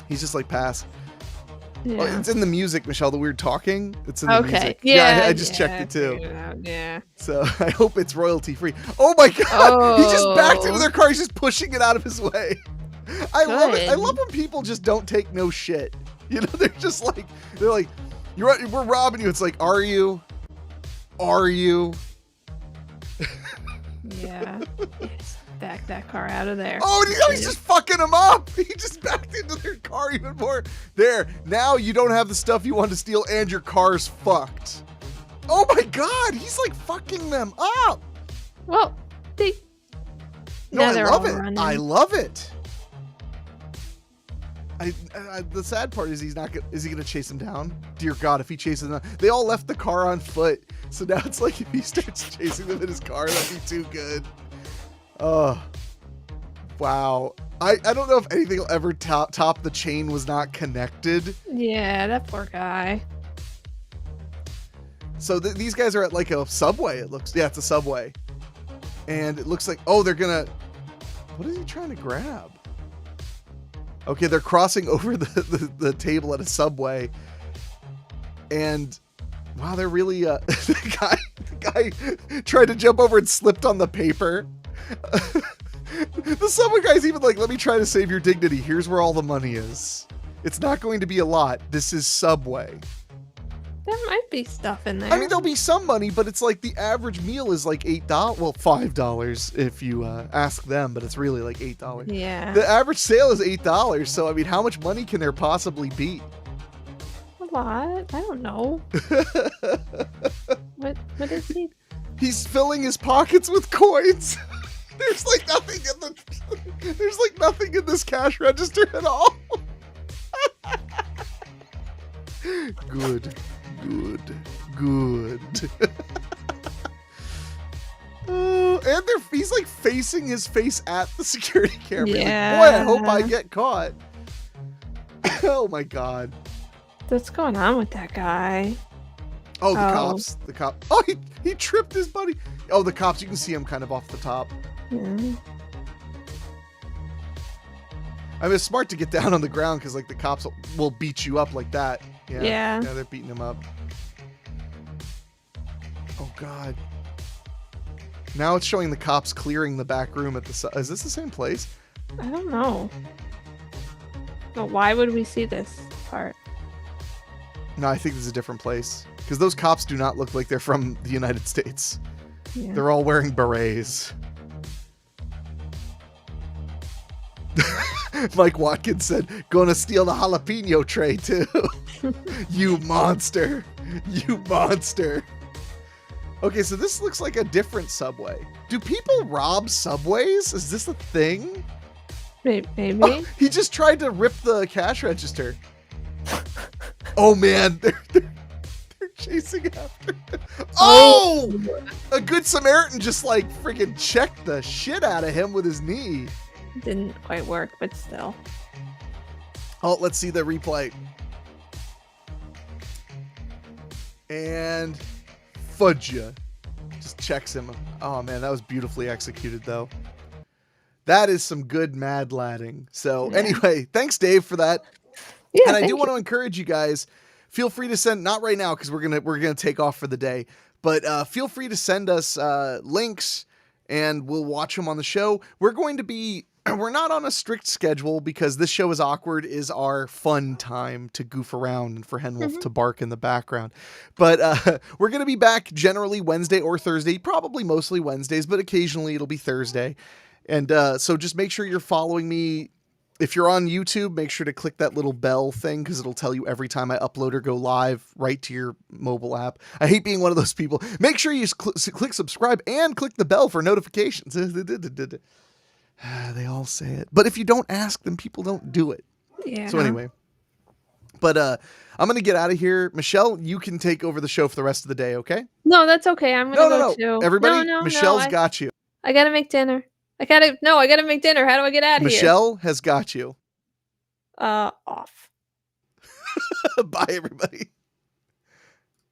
He's just like, pass. Yeah. Oh, it's in the music, Michelle. The weird talking. It's in the music. Yeah. I just checked it too. Yeah. So I hope it's royalty free. Oh my god! Oh. He just backed into their car. He's just pushing it out of his way. I love it. I love when people just don't take no shit. You know, they're just like, we're robbing you. It's like, are you? Are you? Yeah. Yes. Back that car out of there. Oh, he's just fucking them up. He just backed into their car even more. There. Now you don't have the stuff you want to steal and your car's fucked. Oh my god. He's like fucking them up. Well, I love it. Running. I love it. The sad part is is he gonna chase him down? Dear God, if he chases them down. They all left the car on foot. So now it's like if he starts chasing them in his car, that'd be too good. Oh, wow. I don't know if anything will ever top the chain was not connected. Yeah, that poor guy. So these guys are at like a subway, it looks. Yeah, it's a subway. And it looks like, oh, they're gonna... What is he trying to grab? Okay, they're crossing over the table at a subway. And... Wow, they're really, the guy tried to jump over and slipped on the paper. The subway guy's even like, let me try to save your dignity. Here's where all the money is. It's not going to be a lot. This is Subway. There might be stuff in there. I mean, there'll be some money, but it's like the average meal is like $8. Well, $5 if you ask them, but it's really like $8. Yeah. The average sale is $8. So, I mean, how much money can there possibly be? Lot. I don't know. What is he? He's filling his pockets with coins. There's like nothing in this cash register at all. Good. And he's like facing his face at the security camera. Yeah. Like, boy, I hope I get caught. Oh my god. What's going on with that guy? Oh, the cop. Oh, he tripped his buddy. Oh, the cops. You can see him kind of off the top. Yeah. I mean, it's smart to get down on the ground because, like, the cops will beat you up like that. Yeah, they're beating him up. Oh, God. Now it's showing the cops clearing the back room at the... Is this the same place? I don't know. But why would we see this part? No, I think this is a different place. Because those cops do not look like they're from the United States. Yeah. They're all wearing berets. Mike Watkins said, gonna steal the jalapeno tray too. You monster. You monster. Okay, so this looks like a different subway. Do people rob subways? Is this a thing? Maybe. Oh, he just tried to rip the cash register. Oh man, they're chasing after him. Oh! A good Samaritan just like freaking checked the shit out of him with his knee. Didn't quite work, but still. Oh, let's see the replay. and fudge. Just checks him. Oh man, that was beautifully executed though. That is some good mad ladding. So anyway, thanks Dave for that. Yeah, and I do want to encourage you guys, feel free to send, not right now because we're gonna take off for the day, but feel free to send us links and we'll watch them on the show. We're not on a strict schedule because this show is awkward is our fun time to goof around and for Henwolf to bark in the background. But we're going to be back generally Wednesday or Thursday, probably mostly Wednesdays, but occasionally it'll be Thursday. And so just make sure you're following me. If you're on YouTube, make sure to click that little bell thing because it'll tell you every time I upload or go live right to your mobile app. I hate being one of those people. Make sure you click subscribe and click the bell for notifications. They all say it. But if you don't ask, then people don't do it. Yeah. So anyway. But I'm going to get out of here. Michelle, you can take over the show for the rest of the day, okay? No, that's okay. I'm going to go too. Everybody, Michelle's got you. I got to make dinner. I got to make dinner. How do I get out of here? Michelle has got you. Off. Bye, everybody.